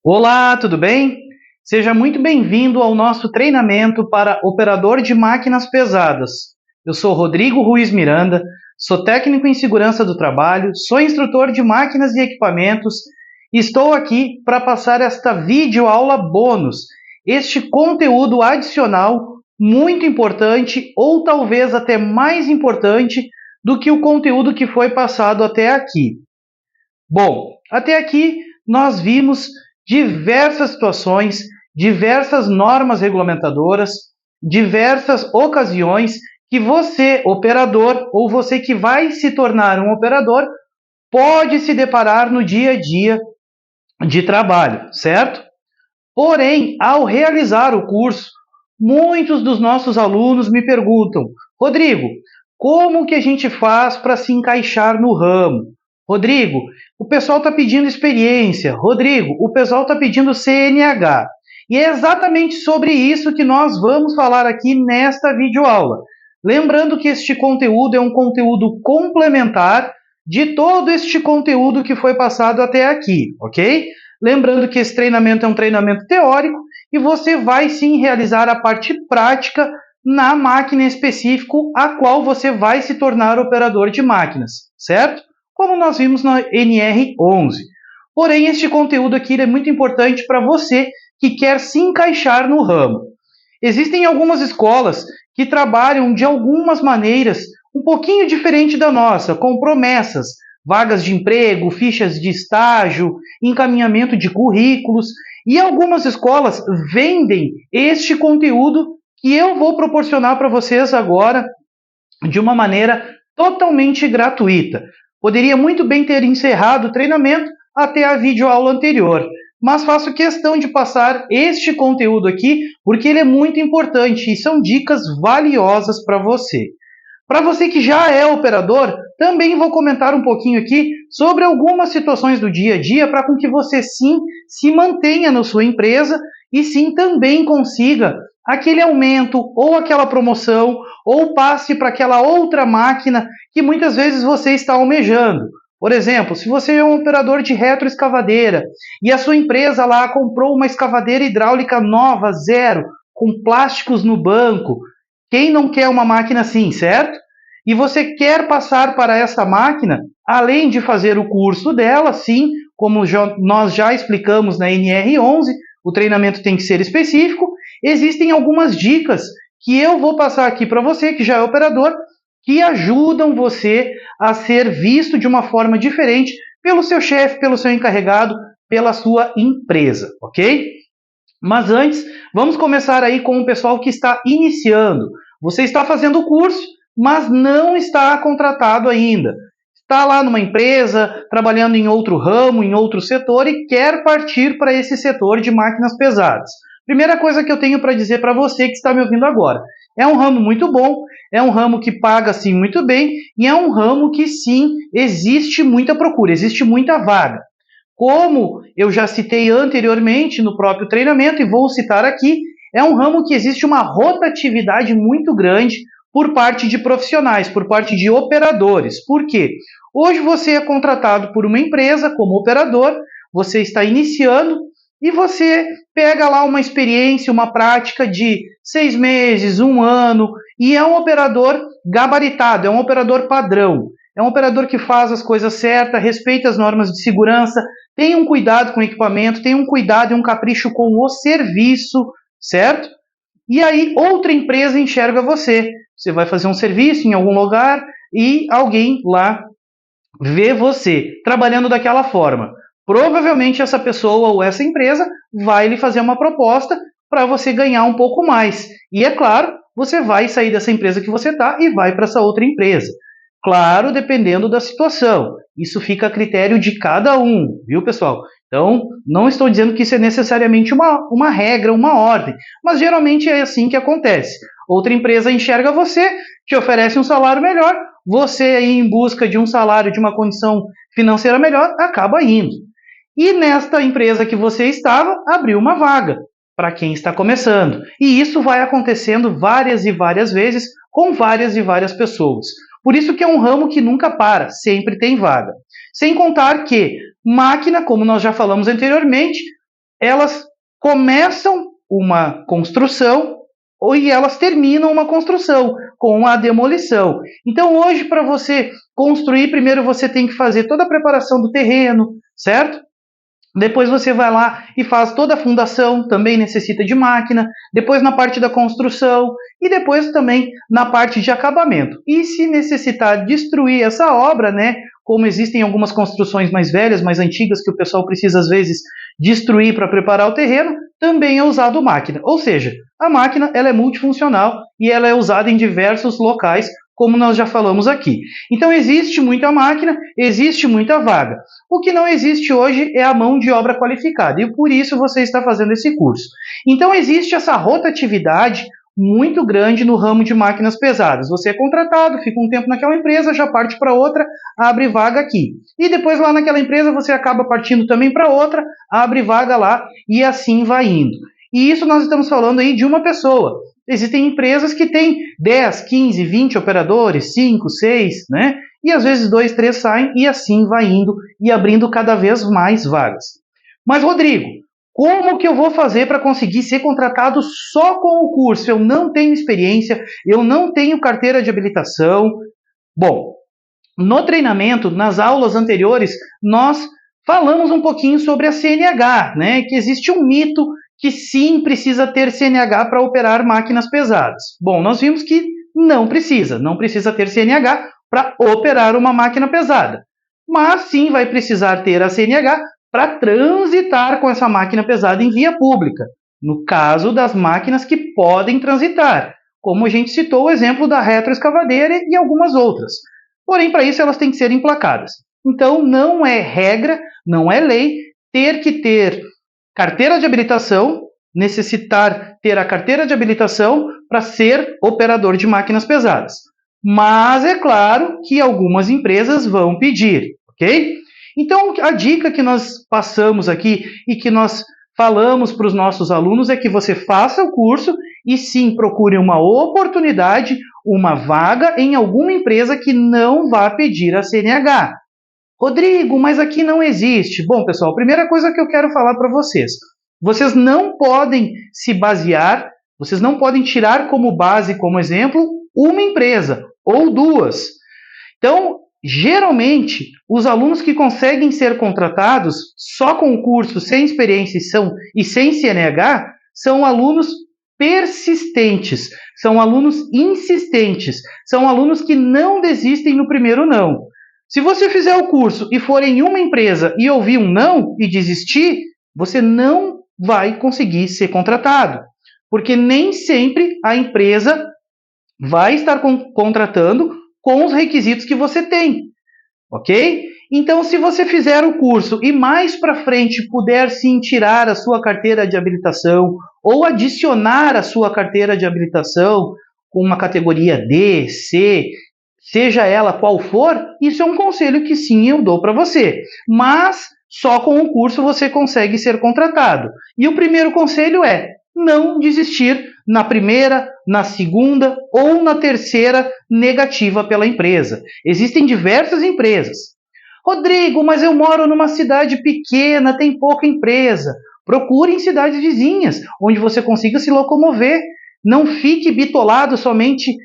Olá, tudo bem? Seja muito bem-vindo ao nosso treinamento para operador de máquinas pesadas. Eu sou Rodrigo Ruiz Miranda, sou técnico em segurança do trabalho, sou instrutor de máquinas e equipamentos e estou aqui para passar esta videoaula bônus, este conteúdo adicional muito importante ou talvez até mais importante do que o conteúdo que foi passado até aqui. Bom, até aqui nós vimos diversas situações, diversas normas regulamentadoras, diversas ocasiões que você, operador, ou você que vai se tornar um operador, pode se deparar no dia a dia de trabalho, certo? Porém, ao realizar o curso, muitos dos nossos alunos me perguntam: Rodrigo, como que a gente faz para se encaixar no ramo? Rodrigo, o pessoal está pedindo experiência. Rodrigo, o pessoal está pedindo CNH. E é exatamente sobre isso que nós vamos falar aqui nesta videoaula. Lembrando que este conteúdo é um conteúdo complementar de todo este conteúdo que foi passado até aqui, ok? Lembrando que esse treinamento é um treinamento teórico e você vai sim realizar a parte prática na máquina específica a qual você vai se tornar operador de máquinas, certo? Como nós vimos na NR11. Porém, este conteúdo aqui é muito importante para você que quer se encaixar no ramo. Existem algumas escolas que trabalham de algumas maneiras um pouquinho diferente da nossa, com promessas, vagas de emprego, fichas de estágio, encaminhamento de currículos, e algumas escolas vendem este conteúdo que eu vou proporcionar para vocês agora de uma maneira totalmente gratuita. Poderia muito bem ter encerrado o treinamento até a videoaula anterior, mas faço questão de passar este conteúdo aqui porque ele é muito importante e são dicas valiosas para você. Para você que já é operador, também vou comentar um pouquinho aqui sobre algumas situações do dia a dia para com que você sim se mantenha na sua empresa e sim também consiga aquele aumento ou aquela promoção ou passe para aquela outra máquina que muitas vezes você está almejando. Por exemplo, se você é um operador de retroescavadeira e a sua empresa lá comprou uma escavadeira hidráulica nova, zero, com plásticos no banco, quem não quer uma máquina assim, certo? E você quer passar para essa máquina, além de fazer o curso dela, sim, como nós já explicamos na NR11, o treinamento tem que ser específico, existem algumas dicas que eu vou passar aqui para você, que já é operador, que ajudam você a ser visto de uma forma diferente pelo seu chefe, pelo seu encarregado, pela sua empresa, ok? Mas antes, vamos começar aí com o pessoal que está iniciando. Você está fazendo o curso, mas não está contratado ainda. Está lá numa empresa, trabalhando em outro ramo, em outro setor e quer partir para esse setor de máquinas pesadas. Primeira coisa que eu tenho para dizer para você que está me ouvindo agora. É um ramo muito bom, é um ramo que paga sim muito bem e é um ramo que sim existe muita procura, existe muita vaga. Como eu já citei anteriormente no próprio treinamento e vou citar aqui, é um ramo que existe uma rotatividade muito grande por parte de profissionais, por parte de operadores. Por quê? Hoje você é contratado por uma empresa como operador, você está iniciando e você pega lá uma experiência, uma prática de 6 meses, 1 ano, e é um operador gabaritado, é um operador padrão. É um operador que faz as coisas certas, respeita as normas de segurança, tem um cuidado com o equipamento, tem um cuidado e um capricho com o serviço, certo? E aí outra empresa enxerga você. Você vai fazer um serviço em algum lugar e alguém lá vê você trabalhando daquela forma. Provavelmente essa pessoa ou essa empresa vai lhe fazer uma proposta para você ganhar um pouco mais. E é claro, você vai sair dessa empresa que você está e vai para essa outra empresa. Claro, dependendo da situação. Isso fica a critério de cada um, viu, pessoal? Então, não estou dizendo que isso é necessariamente uma regra, uma ordem, mas geralmente é assim que acontece. Outra empresa enxerga você, te oferece um salário melhor, você aí em busca de um salário, de uma condição financeira melhor, acaba indo. E nesta empresa que você estava, abriu uma vaga para quem está começando. E isso vai acontecendo várias e várias vezes com várias e várias pessoas. Por isso que é um ramo que nunca para, sempre tem vaga. Sem contar que máquina, como nós já falamos anteriormente, elas começam uma construção e elas terminam uma construção com a demolição. Então, hoje, para você construir, primeiro você tem que fazer toda a preparação do terreno, certo? Depois você vai lá e faz toda a fundação, também necessita de máquina. Depois na parte da construção e depois também na parte de acabamento. E se necessitar destruir essa obra, né, como existem algumas construções mais velhas, mais antigas, que o pessoal precisa às vezes destruir para preparar o terreno, também é usado máquina. Ou seja, a máquina ela é multifuncional e ela é usada em diversos locais, como nós já falamos aqui. Então existe muita máquina, existe muita vaga. O que não existe hoje é a mão de obra qualificada, e por isso você está fazendo esse curso. Então existe essa rotatividade muito grande no ramo de máquinas pesadas. Você é contratado, fica um tempo naquela empresa, já parte para outra, abre vaga aqui. E depois lá naquela empresa você acaba partindo também para outra, abre vaga lá e assim vai indo. E isso nós estamos falando aí de uma pessoa. Existem empresas que têm 10, 15, 20 operadores, 5, 6, né? E às vezes 2, 3 saem e assim vai indo e abrindo cada vez mais vagas. Mas, Rodrigo, como que eu vou fazer para conseguir ser contratado só com o curso? Eu não tenho experiência, eu não tenho carteira de habilitação. Bom, no treinamento, nas aulas anteriores, nós falamos um pouquinho sobre a CNH, né? Que existe um mito que sim precisa ter CNH para operar máquinas pesadas. Bom, nós vimos que não precisa ter CNH para operar uma máquina pesada. Mas sim vai precisar ter a CNH para transitar com essa máquina pesada em via pública, no caso das máquinas que podem transitar, como a gente citou o exemplo da retroescavadeira e algumas outras. Porém, para isso elas têm que ser emplacadas. Então, não é regra, não é lei ter que ter carteira de habilitação, necessitar ter a carteira de habilitação para ser operador de máquinas pesadas. Mas é claro que algumas empresas vão pedir, ok? Então, a dica que nós passamos aqui e que nós falamos para os nossos alunos é que você faça o curso e sim procure uma oportunidade, uma vaga em alguma empresa que não vá pedir a CNH. Rodrigo, mas aqui não existe. Bom, pessoal, a primeira coisa que eu quero falar para vocês, vocês não podem se basear, vocês não podem tirar como base, como exemplo, uma empresa ou duas. Então, geralmente, os alunos que conseguem ser contratados só com o curso, sem experiência e sem CNH, são alunos persistentes, são alunos insistentes, são alunos que não desistem no primeiro não. Se você fizer o curso e for em uma empresa e ouvir um não e desistir, você não vai conseguir ser contratado, porque nem sempre a empresa vai estar contratando com os requisitos que você tem, ok? Então, se você fizer o curso e mais para frente puder sim tirar a sua carteira de habilitação ou adicionar a sua carteira de habilitação com uma categoria D, C, seja ela qual for, isso é um conselho que sim eu dou para você. Mas só com o curso você consegue ser contratado. E o primeiro conselho é não desistir na primeira, na segunda ou na terceira negativa pela empresa. Existem diversas empresas. Rodrigo, mas eu moro numa cidade pequena, tem pouca empresa. Procure em cidades vizinhas, onde você consiga se locomover. Não fique bitolado somente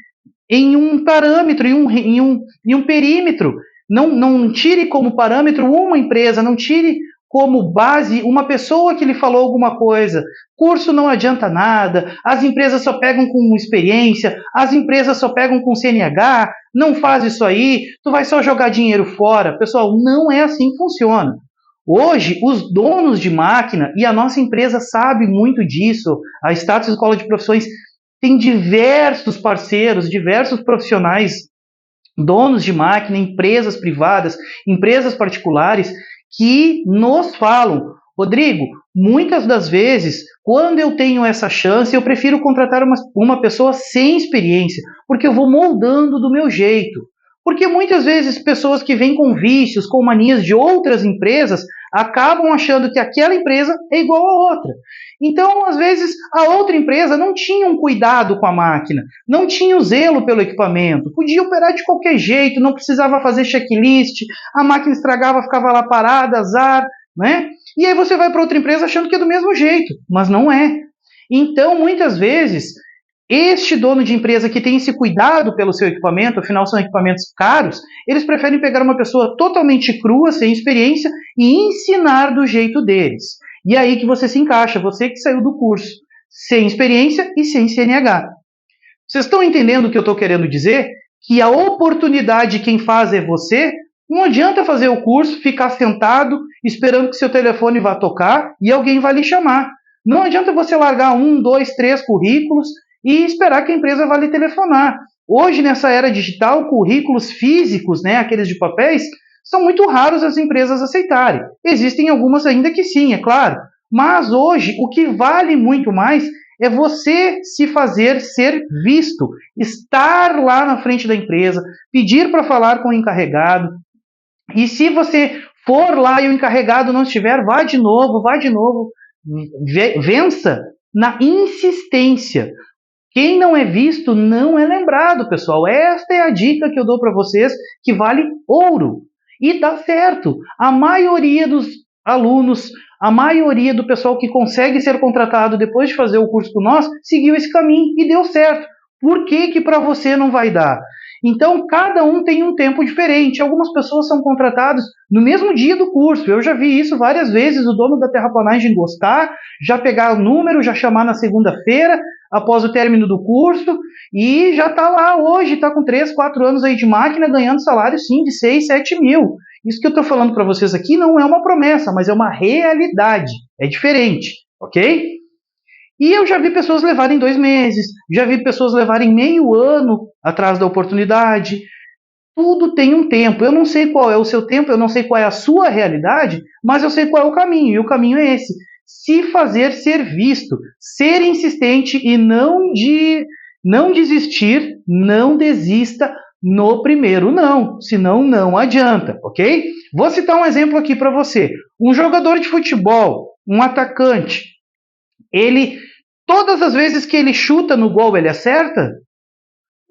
em um parâmetro, em um perímetro. Não tire como parâmetro uma empresa, não tire como base uma pessoa que lhe falou alguma coisa. Curso não adianta nada, as empresas só pegam com experiência, as empresas só pegam com CNH, não faz isso aí, tu vai só jogar dinheiro fora. Pessoal, não é assim que funciona. Hoje, os donos de máquina, e a nossa empresa sabe muito disso, a Status Escola de Profissões tem diversos parceiros, diversos profissionais, donos de máquina, empresas privadas, empresas particulares, que nos falam, Rodrigo, muitas das vezes, quando eu tenho essa chance, eu prefiro contratar uma pessoa sem experiência, porque eu vou moldando do meu jeito. Porque muitas vezes pessoas que vêm com vícios, com manias de outras empresas, acabam achando que aquela empresa é igual a outra. Então, às vezes, a outra empresa não tinha um cuidado com a máquina, não tinha o zelo pelo equipamento, podia operar de qualquer jeito, não precisava fazer checklist, a máquina estragava, ficava lá parada, azar, né? E aí você vai para outra empresa achando que é do mesmo jeito, mas não é. Então, muitas vezes, este dono de empresa que tem esse cuidado pelo seu equipamento, afinal são equipamentos caros, eles preferem pegar uma pessoa totalmente crua, sem experiência, e ensinar do jeito deles. E aí que você se encaixa, você que saiu do curso, sem experiência e sem CNH. Vocês estão entendendo o que eu estou querendo dizer? Que a oportunidade quem faz é você. Não adianta fazer o curso, ficar sentado, esperando que seu telefone vá tocar e alguém vai lhe chamar. Não adianta você largar 1, 2, 3 currículos e esperar que a empresa vá lhe telefonar. Hoje, nessa era digital, currículos físicos, né, aqueles de papéis, são muito raros as empresas aceitarem. Existem algumas ainda que sim, é claro. Mas hoje, o que vale muito mais é você se fazer ser visto, estar lá na frente da empresa, pedir para falar com o encarregado. E se você for lá e o encarregado não estiver, vá de novo, vença na insistência. Quem não é visto não é lembrado, pessoal. Esta é a dica que eu dou para vocês, que vale ouro. E dá certo. A maioria dos alunos, a maioria do pessoal que consegue ser contratado depois de fazer o curso com nós, seguiu esse caminho e deu certo. Por que para você não vai dar? Então, cada um tem um tempo diferente. Algumas pessoas são contratadas no mesmo dia do curso. Eu já vi isso várias vezes, o dono da terraplanagem gostar, já pegar o número, já chamar na segunda-feira, após o término do curso, e já está lá hoje, está com 3, 4 anos aí de máquina, ganhando salário sim de 6, 7 mil. Isso que eu estou falando para vocês aqui não é uma promessa, mas é uma realidade. É diferente, ok? E eu já vi pessoas levarem 2 meses, já vi pessoas levarem meio ano atrás da oportunidade. Tudo tem um tempo. Eu não sei qual é o seu tempo, eu não sei qual é a sua realidade, mas eu sei qual é o caminho, e o caminho é esse. Se fazer ser visto, ser insistente e não desistir, não desista no primeiro não, senão não adianta, ok? Vou citar um exemplo aqui para você. Um jogador de futebol, um atacante, todas as vezes que ele chuta no gol, ele acerta?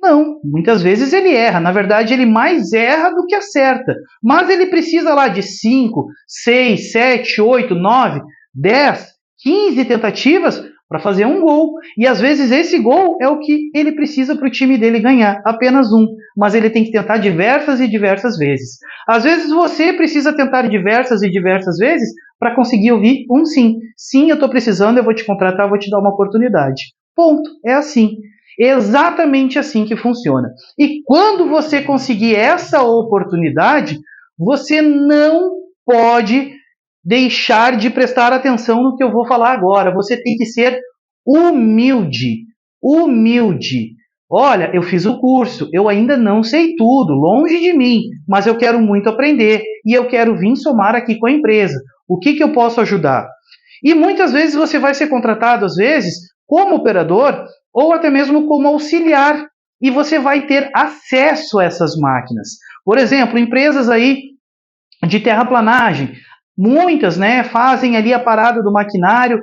Não, muitas vezes ele erra. Na verdade, ele mais erra do que acerta. Mas ele precisa lá de 5, 6, 7, 8, 9, 10, 15 tentativas para fazer um gol. E às vezes esse gol é o que ele precisa para o time dele ganhar, apenas um. Mas ele tem que tentar diversas e diversas vezes. Às vezes você precisa tentar diversas e diversas vezes para conseguir ouvir um sim. Sim, eu estou precisando, eu vou te contratar, vou te dar uma oportunidade. Ponto. É assim. Exatamente assim que funciona. E quando você conseguir essa oportunidade, você não pode deixar de prestar atenção no que eu vou falar agora. Você tem que ser humilde. Humilde. Olha, eu fiz o curso, eu ainda não sei tudo, longe de mim, mas eu quero muito aprender e eu quero vir somar aqui com a empresa. O que eu posso ajudar? E muitas vezes você vai ser contratado, às vezes, como operador ou até mesmo como auxiliar, e você vai ter acesso a essas máquinas. Por exemplo, empresas aí de terraplanagem, muitas, né, fazem ali a parada do maquinário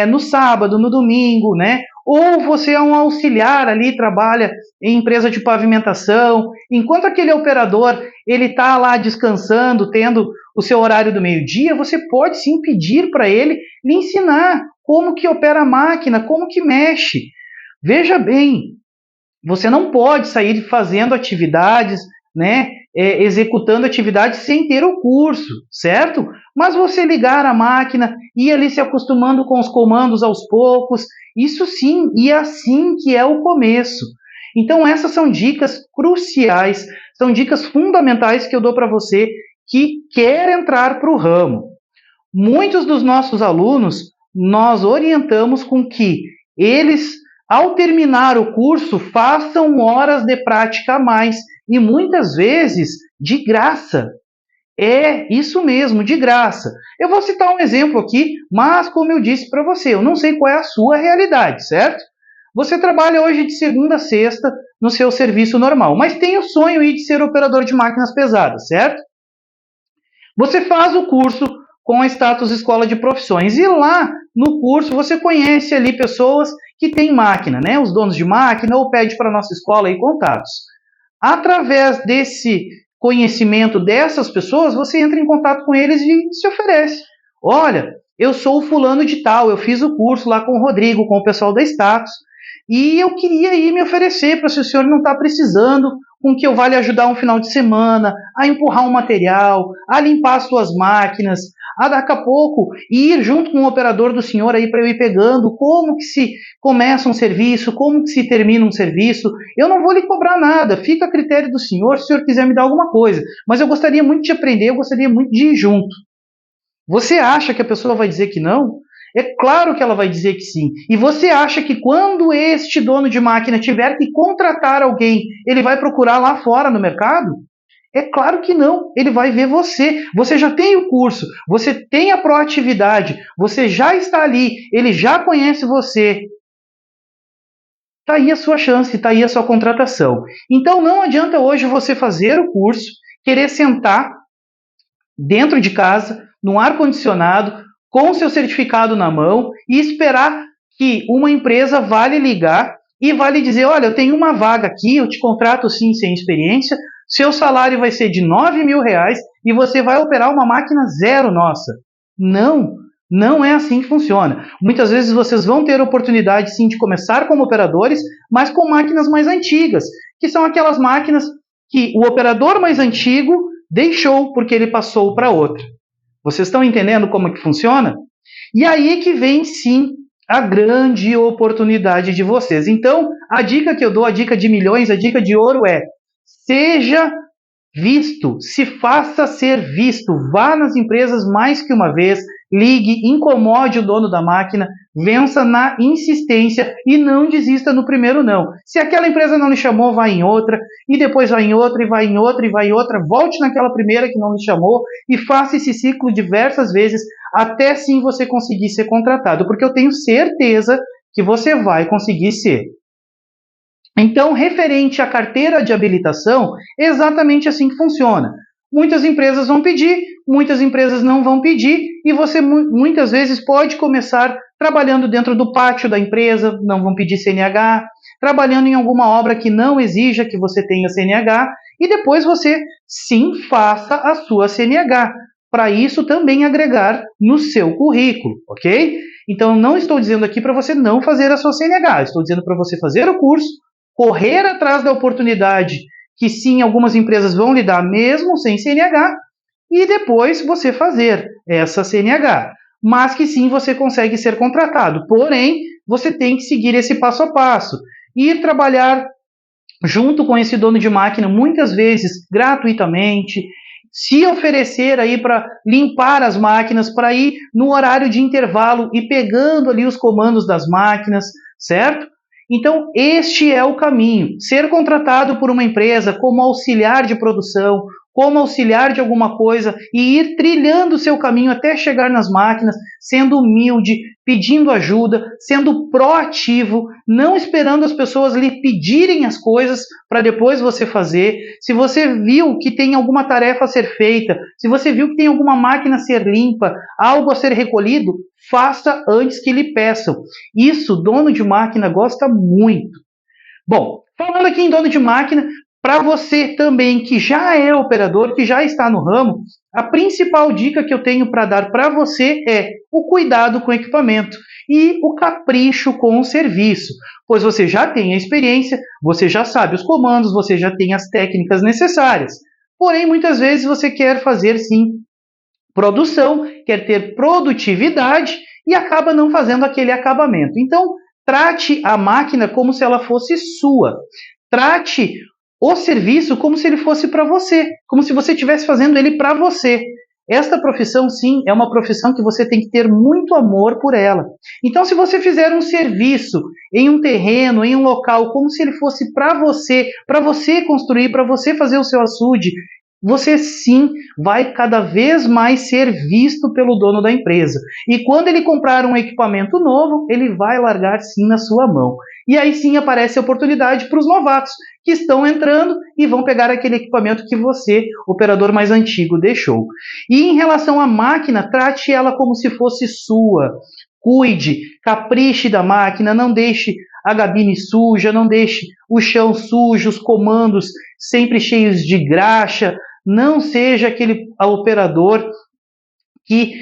no sábado, no domingo, né? Ou você é um auxiliar ali, trabalha em empresa de pavimentação, enquanto aquele operador ele está lá descansando, tendo o seu horário do meio-dia, você pode sim pedir para ele lhe ensinar como que opera a máquina, como que mexe. Veja bem, você não pode sair fazendo atividades, né, executando atividades sem ter o curso, certo? Mas você ligar a máquina, ir ali se acostumando com os comandos aos poucos, isso sim, e assim que é o começo. Então essas são dicas cruciais, são dicas fundamentais que eu dou para você que quer entrar para o ramo. Muitos dos nossos alunos, nós orientamos com que eles, ao terminar o curso, façam horas de prática a mais, e muitas vezes de graça. É isso mesmo, de graça. Eu vou citar um exemplo aqui, mas como eu disse para você, eu não sei qual é a sua realidade, certo? Você trabalha hoje de segunda a sexta no seu serviço normal, mas tem o sonho aí de ser operador de máquinas pesadas, certo? Você faz o curso com a Status Escola de Profissões e lá no curso você conhece ali pessoas que têm máquina, né? Os donos de máquina, ou pede para a nossa escola aí contatos. Através desse conhecimento dessas pessoas, você entra em contato com eles e se oferece. olha, eu sou o fulano de tal, eu fiz o curso lá com o Rodrigo, com o pessoal da Status, e eu queria aí me oferecer para se o senhor não está precisando, com que eu vá lhe ajudar um final de semana, a empurrar um material, a limpar as suas máquinas, a daqui a pouco ir junto com o operador do senhor aí para eu ir pegando como que se começa um serviço, como que se termina um serviço. Eu não vou lhe cobrar nada, fica a critério do senhor se o senhor quiser me dar alguma coisa, mas eu gostaria muito de aprender, eu gostaria muito de ir junto. Você acha que a pessoa vai dizer que não? É claro que ela vai dizer que sim. E você acha que quando este dono de máquina tiver que contratar alguém, ele vai procurar lá fora no mercado? É claro que não. Ele vai ver você. Você já tem o curso, você tem a proatividade, você já está ali, ele já conhece você. Está aí a sua chance, está aí a sua contratação. Então não adianta hoje você fazer o curso, querer sentar dentro de casa, no ar-condicionado, com seu certificado na mão e esperar que uma empresa vá lhe ligar e vá lhe dizer, olha, eu tenho uma vaga aqui, eu te contrato sim sem experiência, seu salário vai ser de R$ 9.000 e você vai operar uma máquina zero nossa. Não, não é assim que funciona. Muitas vezes vocês vão ter oportunidade sim de começar como operadores, mas com máquinas mais antigas, que são aquelas máquinas que o operador mais antigo deixou porque ele passou para outra. Vocês estão entendendo como é que funciona? E aí que vem, sim, a grande oportunidade de vocês. Então, a dica que eu dou, a dica de milhões, a dica de ouro é: seja visto, se faça ser visto, vá nas empresas mais que uma vez, ligue, incomode o dono da máquina, vença na insistência e não desista no primeiro não. Se aquela empresa não lhe chamou, vá em outra, e depois vai em outra, e vai em outra, e vai em outra, volte naquela primeira que não lhe chamou e faça esse ciclo diversas vezes até sim você conseguir ser contratado, porque eu tenho certeza que você vai conseguir ser. Então, referente à carteira de habilitação, é exatamente assim que funciona. Muitas empresas vão pedir, muitas empresas não vão pedir, e você muitas vezes pode começar trabalhando dentro do pátio da empresa, não vão pedir CNH, trabalhando em alguma obra que não exija que você tenha CNH, e depois você sim faça a sua CNH, para isso também agregar no seu currículo, ok? Então, não estou dizendo aqui para você não fazer a sua CNH, estou dizendo para você fazer o curso, correr atrás da oportunidade que sim, algumas empresas vão lhe dar mesmo sem CNH e depois você fazer essa CNH. Mas que sim, você consegue ser contratado. Porém, você tem que seguir esse passo a passo. Ir trabalhar junto com esse dono de máquina, muitas vezes gratuitamente, se oferecer aí para limpar as máquinas, para ir no horário de intervalo e pegando ali os comandos das máquinas, certo? Então, este é o caminho. Ser contratado por uma empresa como auxiliar de produção, como auxiliar de alguma coisa e ir trilhando o seu caminho até chegar nas máquinas, sendo humilde, pedindo ajuda, sendo proativo, não esperando as pessoas lhe pedirem as coisas para depois você fazer. Se você viu que tem alguma tarefa a ser feita, se você viu que tem alguma máquina a ser limpa, algo a ser recolhido, faça antes que lhe peçam. Isso, dono de máquina gosta muito. Bom, falando aqui em dono de máquina, para você também que já é operador, que já está no ramo, a principal dica que eu tenho para dar para você é o cuidado com o equipamento e o capricho com o serviço, pois você já tem a experiência, você já sabe os comandos, você já tem as técnicas necessárias. Porém, muitas vezes você quer fazer sim produção, quer ter produtividade e acaba não fazendo aquele acabamento. Então, trate a máquina como se ela fosse sua. Trate o serviço como se ele fosse para você, como se você estivesse fazendo ele para você. Esta profissão, sim, é uma profissão que você tem que ter muito amor por ela. Então, se você fizer um serviço em um terreno, em um local, como se ele fosse para você construir, para você fazer o seu açude, você sim vai cada vez mais ser visto pelo dono da empresa. E quando ele comprar um equipamento novo, ele vai largar sim na sua mão. E aí sim aparece a oportunidade para os novatos que estão entrando e vão pegar aquele equipamento que você, operador mais antigo, deixou. E em relação à máquina, trate ela como se fosse sua. Cuide, capriche da máquina, não deixe a gabine suja, não deixe o chão sujo, os comandos sempre cheios de graxa. Não seja aquele operador que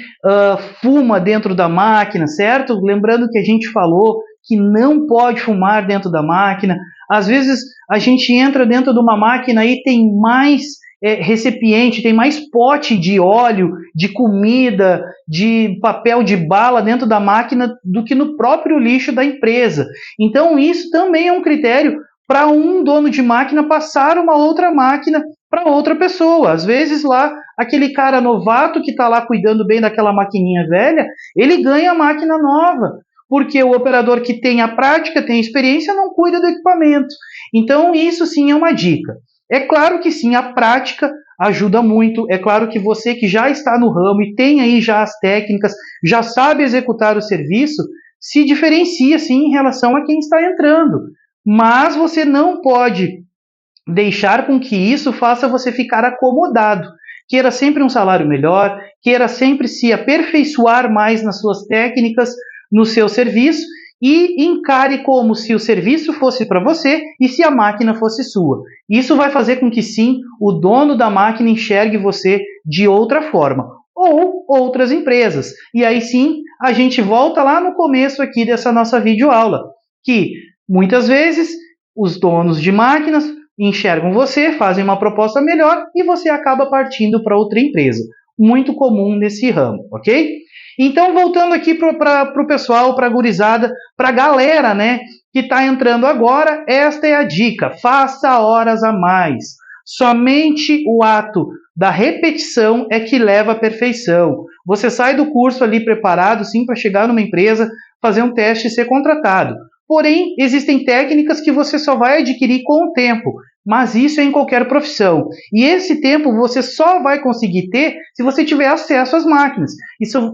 fuma dentro da máquina, certo? Lembrando que a gente falou que não pode fumar dentro da máquina. Às vezes a gente entra dentro de uma máquina e tem mais recipiente, tem mais pote de óleo, de comida, de papel de bala dentro da máquina do que no próprio lixo da empresa. Então isso também é um critério para um dono de máquina passar uma outra máquina para outra pessoa. Às vezes lá, aquele cara novato que está lá cuidando bem daquela maquininha velha, ele ganha a máquina nova, porque o operador que tem a prática, tem a experiência, não cuida do equipamento. Então isso sim é uma dica. É claro que sim, a prática ajuda muito. É claro que você que já está no ramo e tem aí já as técnicas, já sabe executar o serviço, se diferencia sim em relação a quem está entrando. Mas você não pode deixar com que isso faça você ficar acomodado. Queira sempre um salário melhor, queira sempre se aperfeiçoar mais nas suas técnicas, no seu serviço, e encare como se o serviço fosse para você e se a máquina fosse sua. Isso vai fazer com que sim, o dono da máquina enxergue você de outra forma, ou outras empresas. E aí sim, a gente volta lá no começo aqui dessa nossa videoaula, que muitas vezes os donos de máquinas enxergam você, fazem uma proposta melhor e você acaba partindo para outra empresa. Muito comum nesse ramo, ok? Então, voltando aqui para o pessoal, para a gurizada, para a galera, né, que está entrando agora, esta é a dica: faça horas a mais. Somente o ato da repetição é que leva à perfeição. Você sai do curso ali preparado, sim, para chegar numa empresa, fazer um teste e ser contratado. Porém, existem técnicas que você só vai adquirir com o tempo, mas isso é em qualquer profissão. E esse tempo você só vai conseguir ter se você tiver acesso às máquinas.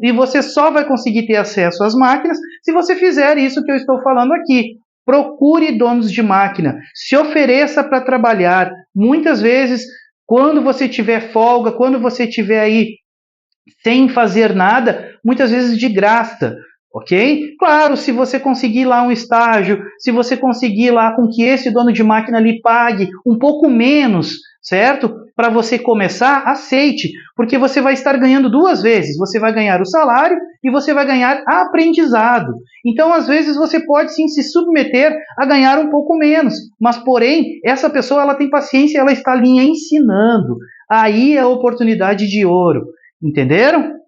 E você só vai conseguir ter acesso às máquinas se você fizer isso que eu estou falando aqui. Procure donos de máquina, se ofereça para trabalhar. Muitas vezes, quando você tiver folga, quando você tiver aí sem fazer nada, muitas vezes de graça. Ok? Claro, se você conseguir lá um estágio, se você conseguir lá com que esse dono de máquina lhe pague um pouco menos, certo? Para você começar, aceite, porque você vai estar ganhando duas vezes. Você vai ganhar o salário e você vai ganhar aprendizado. Então, às vezes, você pode sim se submeter a ganhar um pouco menos, mas porém, essa pessoa ela tem paciência, ela está lhe ensinando. Aí é a oportunidade de ouro. Entenderam?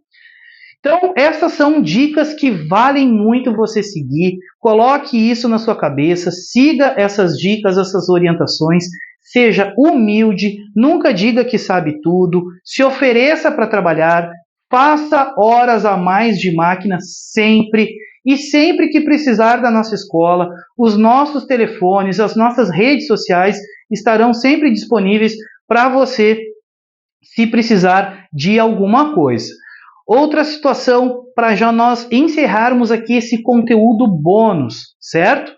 Então, essas são dicas que valem muito você seguir. Coloque isso na sua cabeça, siga essas dicas, essas orientações, seja humilde, nunca diga que sabe tudo, se ofereça para trabalhar, faça horas a mais de máquina sempre. E sempre que precisar da nossa escola, os nossos telefones, as nossas redes sociais estarão sempre disponíveis para você se precisar de alguma coisa. Outra situação para já nós encerrarmos aqui esse conteúdo bônus, certo?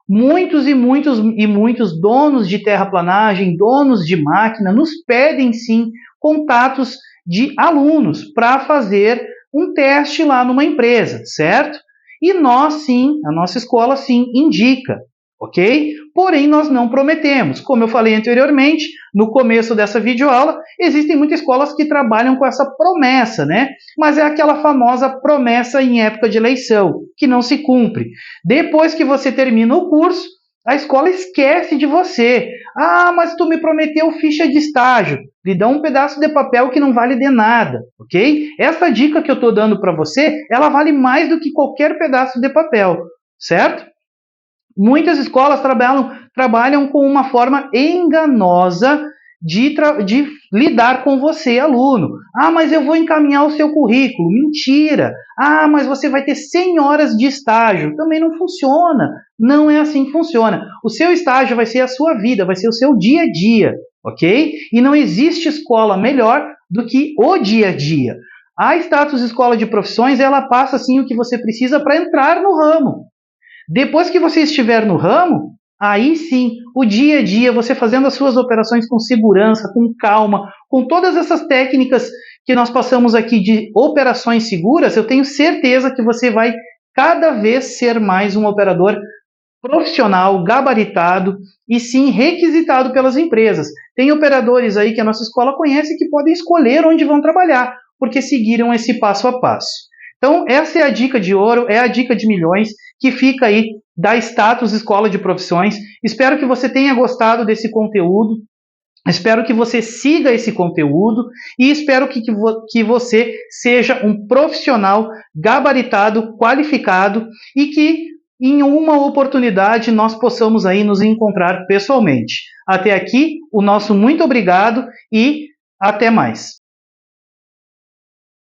Muitos e muitos donos de terraplanagem, donos de máquina, nos pedem sim contatos de alunos para fazer um teste lá numa empresa, certo? E nós sim, a nossa escola sim indica, ok? Porém, nós não prometemos. Como eu falei anteriormente, no começo dessa videoaula, existem muitas escolas que trabalham com essa promessa, né? Mas é aquela famosa promessa em época de eleição, que não se cumpre. Depois que você termina o curso, a escola esquece de você. Ah, mas tu me prometeu ficha de estágio. Lhe dá um pedaço de papel que não vale de nada, ok? Essa dica que eu estou dando para você, ela vale mais do que qualquer pedaço de papel, certo? Muitas escolas trabalham com uma forma enganosa de lidar com você, aluno. Ah, mas eu vou encaminhar o seu currículo. Mentira. Ah, mas você vai ter 100 horas de estágio. Também não funciona. Não é assim que funciona. O seu estágio vai ser a sua vida, vai ser o seu dia a dia, ok? E não existe escola melhor do que o dia a dia. A Status Escola de Profissões, ela passa, sim, o que você precisa para entrar no ramo. Depois que você estiver no ramo, aí sim, o dia a dia, você fazendo as suas operações com segurança, com calma, com todas essas técnicas que nós passamos aqui de operações seguras, eu tenho certeza que você vai cada vez ser mais um operador profissional, gabaritado e sim requisitado pelas empresas. Tem operadores aí que a nossa escola conhece que podem escolher onde vão trabalhar. porque seguiram esse passo a passo. Então, essa é a dica de ouro, é a dica de milhões que fica aí da Status Escola de Profissões. Espero que você tenha gostado desse conteúdo. Espero que você siga esse conteúdo e espero que você seja um profissional gabaritado, qualificado e que em uma oportunidade nós possamos aí nos encontrar pessoalmente. Até aqui, o nosso muito obrigado e até mais.